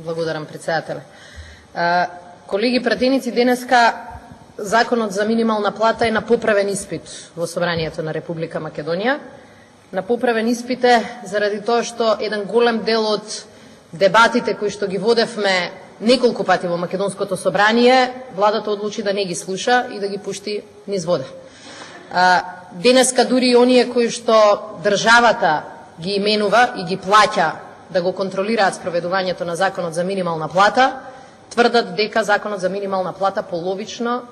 Благодарам, председателе. Колеги пратеници, денеска Законот за минимална плата е на поправен испит во Собранието на Република Македонија. На поправен испит е заради тоа што еден голем дел од дебатите кои што ги водевме неколку пати во Македонското собрание, владата одлучи да не ги слуша и да ги пушти низ вода. Денеска дури и оние кои што државата ги именува и ги плаќа да го контролираат спроведувањето на Законот за минимална плата, тврдат дека Законот за минимална плата половично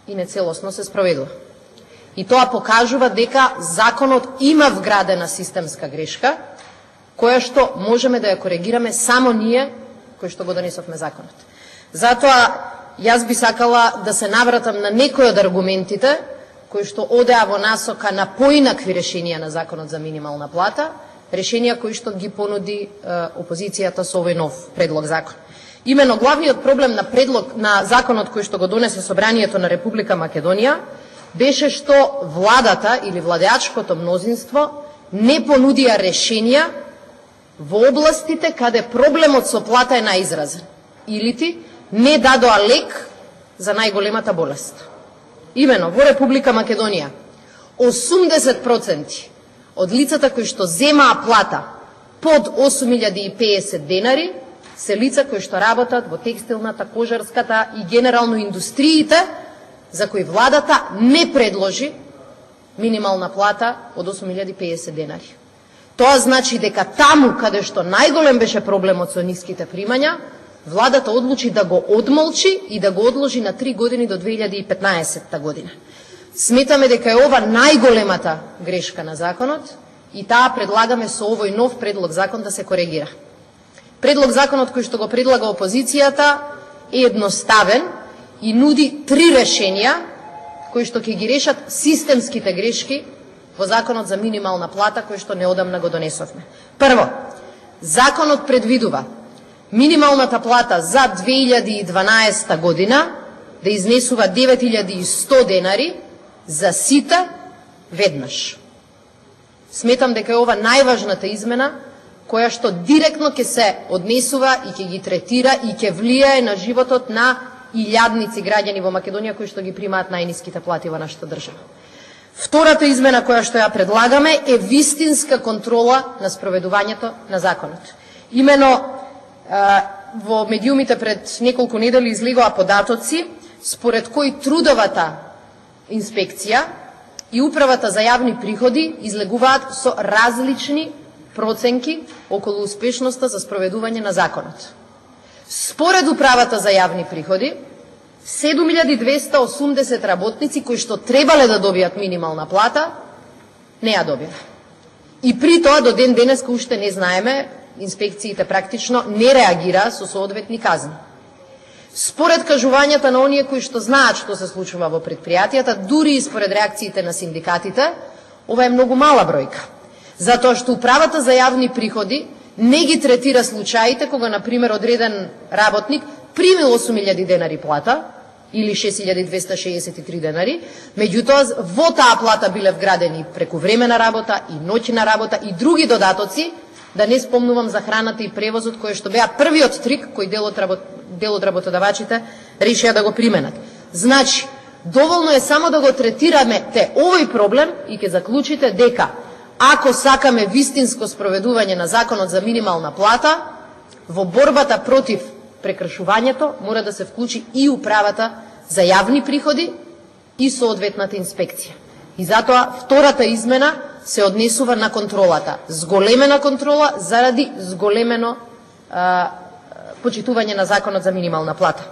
и нецелосно се спроведува. И тоа покажува дека законот има вградена системска грешка, која што можеме да ја коригираме само ние кои што го донесовме законот. Затоа јас би сакала да се навратам на некои од аргументите кои што одеа во насока на поинакви решенија на Законот за минимална плата, решенија кои што ги понуди опозицијата со овој нов предлог закон. Имено главниот проблем на законот кој што го донесе Собранието на Република Македонија беше што владата или владеачкото мнозинство не понудија решенија во областите каде проблемот со плата е најизразен, илити не дадоа лек за најголемата болест. Имено во Република Македонија 80% од лицата кои што земаа плата под 8.050 денари се лица кои што работат во текстилната, кожарската и генерално индустриите за кои владата не предложи минимална плата од 8.050 денари. Тоа значи дека таму каде што најголем беше проблемот со ниските примања, владата одлучи да го одмолчи и да го одложи на 3 години до 2015 година. Сметаме дека е ова најголемата грешка на законот и таа предлагаме со овој нов предлог закон да се коригира. Предлог законот кој што го предлага опозицијата е едноставен и нуди 3 решенија кои што ќе ги решат системските грешки во Законот за минимална плата кој што неодамна го донесовме. Прво, законот предвидува минималната плата за 2012 година да изнесува 9.100 денари за сите веднаш. Сметам дека е ова најважната измена која што директно ќе се однесува и ќе ги третира и ќе влијае на животот на илјадници граѓани во Македонија кои што ги примаат најниските плати во нашата држава. Втората измена која што ја предлагаме е вистинска контрола на спроведувањето на законот. Имено во медиумите пред неколку недели излегоа податоци според кои трудовата инспекција и управата за јавни приходи излегуваат со различни проценки околу успешноста за спроведување на законот. Според управата за јавни приходи, 7.280 работници кои што требале да добијат минимална плата, не ја добиле. И при тоа до ден денеска уште не знаеме, инспекциите практично не реагира со соодветни казни. Според кажувањата на оние кои што знаат што се случува во предпријатијата, дури и според реакциите на синдикатите, ова е многу мала бројка. Затоа што управата за јавни приходи не ги третира случаите кога, например, одреден работник примил 8.000 денари плата или 6.263 денари, меѓутоа во таа плата биле вградени прекувремена работа и ноќна работа и други додатоци, да не спомнувам за храната и превозот кој што беа првиот трик кој дел од работодавачите решија да го применат. Значи, доволно е само да го третираме овој проблем и ќе заклучите дека ако сакаме вистинско спроведување на Законот за минимална плата, во борбата против прекршувањето мора да се вклучи и управата за јавни приходи и соодветната инспекција. И затоа втората измена се однесува на контролата. Зголемена контрола заради зголемено почитување на Законот за минимална плата.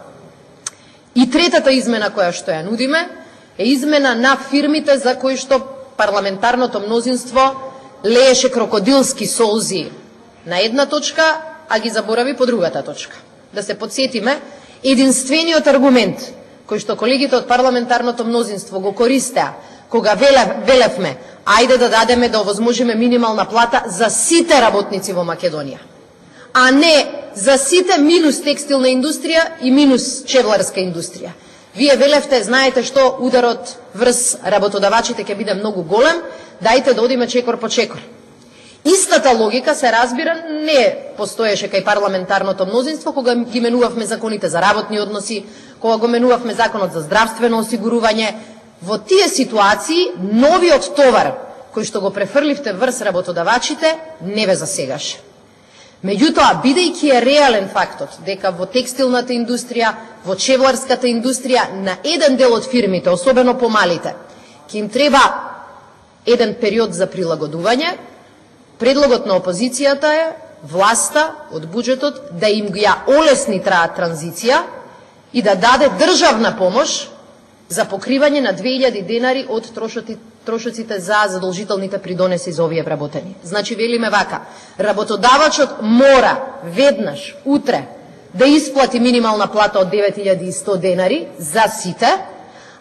И третата измена која што ја нудиме е измена на фирмите за кои што парламентарното мнозинство лееше крокодилски солзи на една точка, а ги заборави по другата точка. Да се подсетиме, единствениот аргумент кој што колегите од парламентарното мнозинство го користеа кога велевме ајде да дадеме да овозможиме минимална плата за сите работници во Македонија, а не за сите минус текстилна индустрија и минус чевларска индустрија. Вие велевте, знаете што ударот врз работодавачите ќе биде многу голем, дајте да одиме чекор по чекор. Истата логика се разбира не постоеше кај парламентарното мнозинство кога ги менувавме законите за работни односи, кога го менувавме законот за здравствено осигурување. Во тие ситуации новиот товар кој што го префрливте врз работодавачите не ве засегаше. Меѓутоа, бидејќи е реален фактот дека во текстилната индустрија, во чевларската индустрија, на еден дел од фирмите, особено помалите, ќе им треба еден период за прилагодување, предлогот на опозицијата е власта од буџетот да им ја олесни таа транзиција и да даде државна помош за покривање на 2000 денари од трошоците за задолжителните придонеси за овие вработени. Значи, велиме вака, работодавачот мора веднаш, утре, да исплати минимална плата од 9100 денари за сите,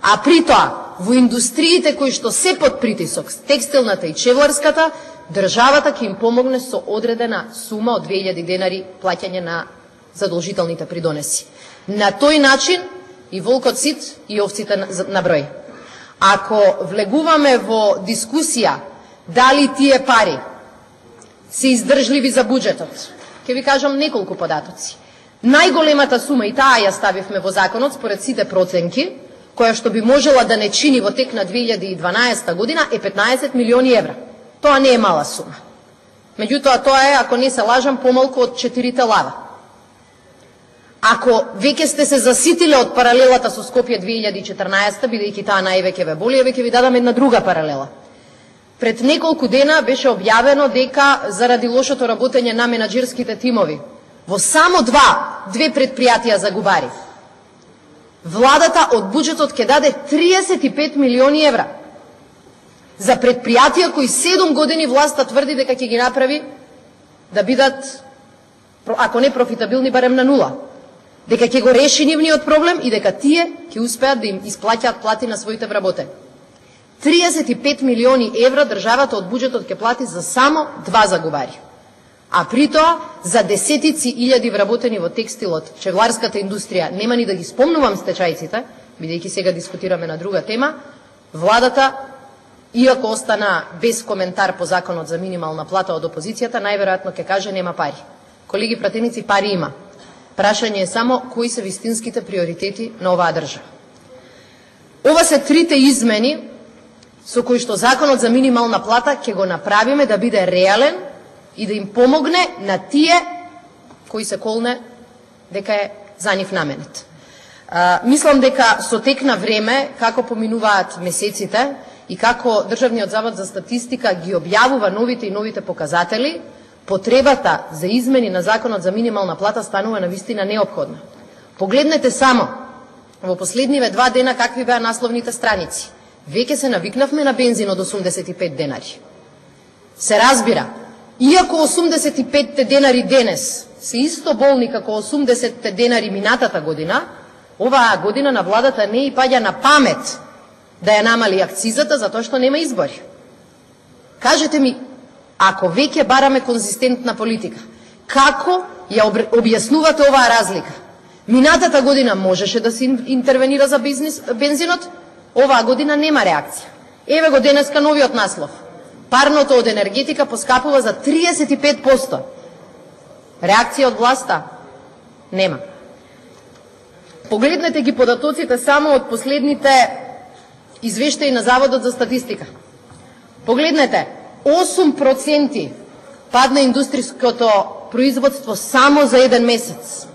а при тоа, во индустриите кои што се под притисок, текстилната и чевларската, државата ќе им помогне со одредена сума од 2000 денари плаќање на задолжителните придонеси. На тој начин и волкот сит и овците на број. Ако влегуваме во дискусија дали тие пари се издржливи за буџетот, ќе ви кажам неколку податоци. Најголемата сума, и таа ја ставивме во законот според сите проценки, која што би можела да не чини во тек на 2012 година, е 15 милиони евра. Тоа не е мала сума. Меѓутоа, тоа е, ако не се лажам, помалку од 4 лава. Ако веќе сте се заситиле од паралелата со Скопје 2014, бидејќи таа највеќе ве боли, веќе ви дадам една друга паралела. Пред неколку дена беше објавено дека заради лошото работење на менаџерските тимови во само две предпријатија загубари, владата од буџетот ќе даде 35 милиони евра за предпријатија кои 7 години власта тврди дека ќе ги направи да бидат, ако не профитабилни, барем на нула. Дека ќе го реши нивниот проблем и дека тие ќе успеат да им исплаќаат плати на своите вработени. 35 милиони евра државата од буџетот ќе плати за само 2 загубари. А при тоа, за десетици илјади вработени во текстилот, чевларската индустрија, нема ни да ги спомнувам стечајците, бидејќи сега дискутираме на друга тема, владата, иако остана без коментар по законот за минимална плата од опозицијата, најверојатно ќе каже нема пари. Колеги пратеници, пари има. Прашање е само кои се вистинските приоритети на оваа држава. Ова се трите измени со кои што законот за минимална плата ќе го направиме да биде реален и да им помогне на тие кои се колне дека е за нив наменет. Мислам дека со тек на време, како поминуваат месеците и како Државниот завод за статистика ги објавува новите и новите показатели, потребата за измени на законот за минимална плата станува навистина неопходна. Погледнете само во последниве 2 дена какви беа насловните страници. Веќе се навикнавме на бензин од 85 денари. Се разбира, иако 85 денари денес се исто болни како 80 денари минатата година, оваа година на владата не и паѓа на памет да ја намали акцизата затоа што нема избори. Кажете ми, ако веќе бараме конзистентна политика, како ја објаснувате оваа разлика? Минатата година можеше да се интервенира за бензинот, оваа година нема реакција. Еве го денеска новиот наслов. Парното од енергетика поскапува за 35%. Реакција од власта нема. Погледнете ги податоците само од последните извештаи на Заводот за статистика. Погледнете, 8% падна индустриското производство само за еден месец.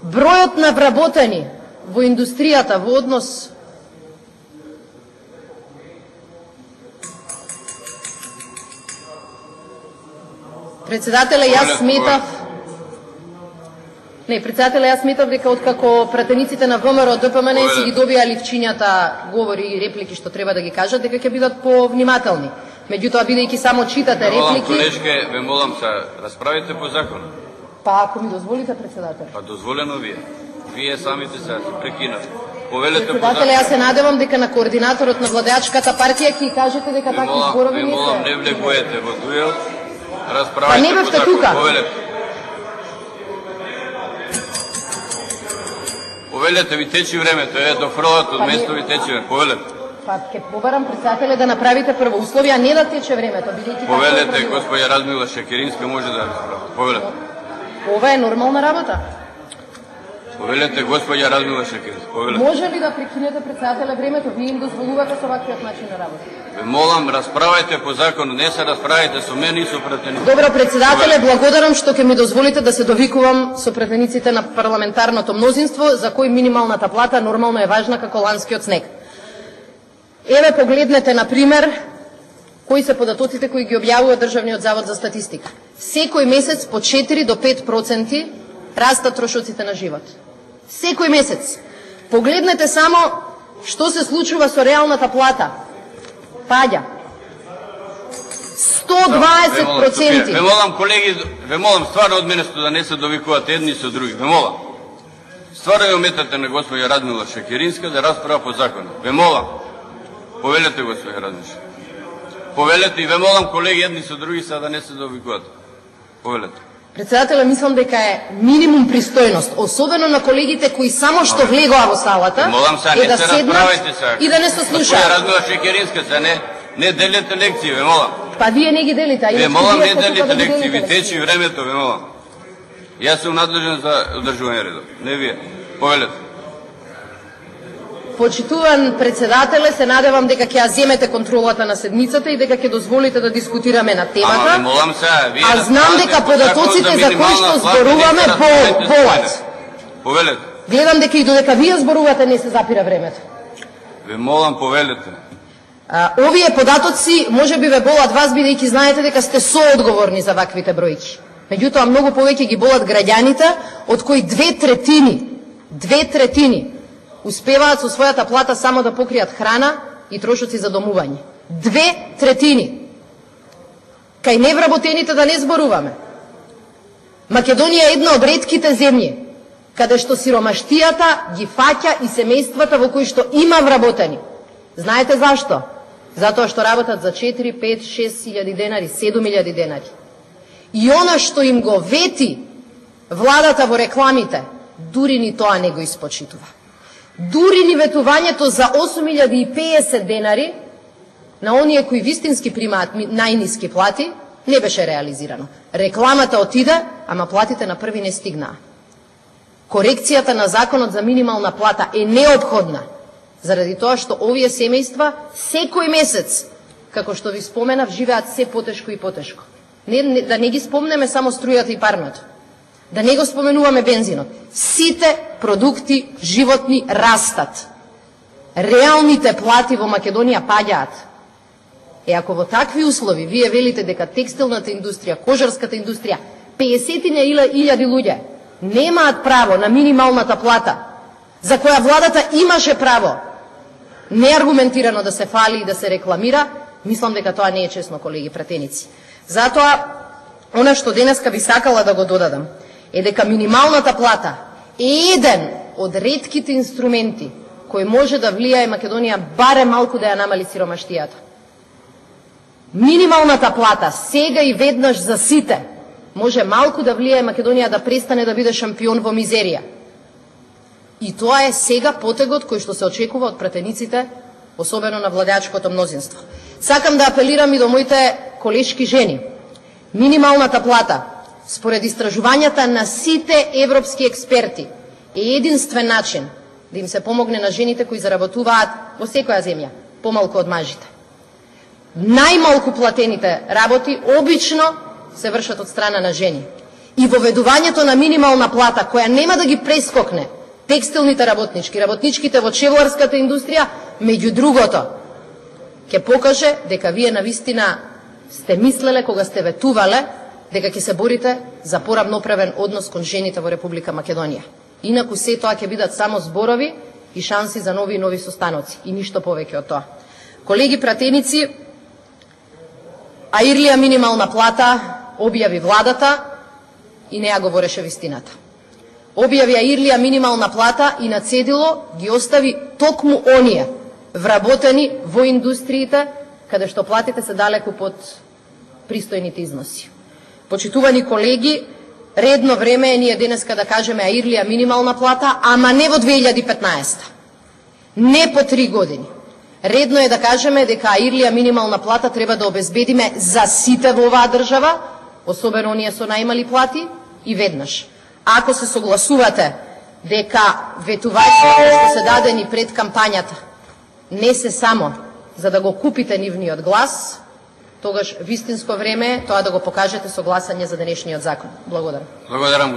Бројот на вработени во индустријата во однос Председателе, јас сметав дека откако пратениците на ВМРО ДПМН си ги добија ливчињата говори и реплики што треба да ги кажат, дека ќе бидат повнимателни. Меѓутоа, бидејќи само читате реплики... Колешке, ве молам се расправите по закон. Па, ако ми дозволите, председател. Па, дозволено ви е. Вие самите се прекинат. Повелете по закон. Председателе, јас се надевам дека на координаторот на владеачката партија ќе кажете дека такви зборови не се... Ви молам, не влегувате во дуел. Па Расправите по закон. Повелете. Повелете, ви течи времето, до фрлат од место ви течи време. Повелете. Па ќе побарам председателе да направите прво условија, не да тече времето, бидејќи Повелете, госпоѓа Радмила Шекеринска може да расправа. Повелете. Ова е нормална работа. Повелете, госпоѓа Радмила Шекеринска. Повелете. Може ли да прекинете председателе времето? Вие им дозволувате со ваквиот начин на работа. Ве молам, расправајте по закон, не се расправајте со мене и со пратениците. Добро, председателе, благодарам што ќе ми дозволите да се довикувам со пратениците на парламентарното мнозинство, за кој минималната плата нормално е важна како ланскиот снег. Еве погледнете, на пример, кои се податоците кои ги објавува Државниот завод за статистика. Секој месец по 4 до 5% растат трошоците на живот. Секој месец. Погледнете само што се случува со реалната плата. Паѓа. 120%. Ве молам, колеги, ве молам стварно од мене да не се довикуваат едни со други. Ве молам. Стварно ја ометате на госпоѓа Радмила Шекеринска да расправа по закон. Ве молам. Повелете, госпоѓа Радмила. Повелете и ве молам, колеги, едни со други са да не се довикуваат. Повелете. Председателя, мислам дека е минимум пристојност, особено на колегите кои само што влегоа во салата, е да седнат и да не се слушаат. Госпоѓа Радмила Шекеринска, не делите лекции, ве молам. Па вие не ги делите, а ве молам, не делите лекции, ви течи времето, ве молам. Јас сум надлежен за одржување редот, не вие. Повелете. Почитуван председателе, се надевам дека ќе ја земете контролата на седницата и дека ќе дозволите да дискутираме на темата. Молам се, вие а знам дека податоците за кои што зборуваме болат. Повелете. Гледам дека и додека вие зборувате не се запира времето. Ве молам, повелете. Овие податоци можеби ве болат вас, бидејќи знаете дека сте соодговорни за ваквите бројки. Меѓутоа многу повеќе ги болат граѓаните, од кои две третини успеваат со својата плата само да покријат храна и трошоци за домување. 2/3. Кај невработените да не зборуваме. Македонија е една од ретките земји каде што сиромаштијата ги фаќа и семејствата во кои што има вработени. Знаете зашто? Затоа што работат за 4, 5, 6 илјади денари, 7 илјади денари. И она што им го вети владата во рекламите, дури ни тоа не го испочитува. Дури ни ветувањето за 8.050 денари на оние кои вистински примаат најниски плати не беше реализирано. Рекламата отиде, ама платите на први не стигнаа. Корекцијата на законот за минимална плата е неопходна, заради тоа што овие семејства секој месец, како што ви споменав, живеат се потешко и потешко. Да не ги спомнеме само струјата и парното. Да не го споменуваме бензинот. Сите продукти животни растат. Реалните плати во Македонија паѓаат. Ако во такви услови вие велите дека текстилната индустрија, кожарската индустрија, 50.000 луѓе немаат право на минималната плата, за која владата имаше право неаргументирано да се фали и да се рекламира, мислам дека тоа не е честно, колеги пратеници. Затоа, она што денеска би сакала да го додадам, е дека минималната плата е еден од ретките инструменти кој може да влијае Македонија барем малку да ја намали сиромаштијата. Минималната плата сега и веднаш за сите може малку да влијае Македонија да престане да биде шампион во мизерија. И тоа е сега потегот кој што се очекува од пратениците, особено на владеачкото мнозинство. Сакам да апелирам и до моите колешки жени. Минималната плата, според истражувањата на сите европски експерти, е единствен начин да им се помогне на жените кои заработуваат во секоја земја помалку од мажите. Најмалку платените работи обично се вршат од страна на жени. И воведувањето на минимална плата, која нема да ги прескокне текстилните работнички, работничките во чевуарската индустрија, меѓу другото, ќе покаже дека вие навистина сте мислеле кога сте ветувале дека ќе се борите за поравноправен однос кон жените во Република Македонија. Инаку се тоа ќе бидат само зборови и шанси за нови и нови состаноци и ништо повеќе од тоа. Колеги пратеници, Аирлија минимална плата објави владата и не ја говореше вистината. Објави Аирлија минимална плата и на цедило ги остави токму оние вработени во индустриите каде што платите се далеку под пристојните износи. Почитувани колеги, редно време е ние денеска да кажеме Аирлија минимална плата, ама не во 2015. Не по 3 години. Редно е да кажеме дека Ирлија минимална плата треба да обезбедиме за сите во оваа држава, особено оние со најмали плати, и веднаш. Ако се согласувате дека ветувањата што се дадени пред кампањата не се само за да го купите нивниот глас, тогаш вистинско време е тоа да го покажете со гласање за денешниот закон. Благодарам. Благодарам.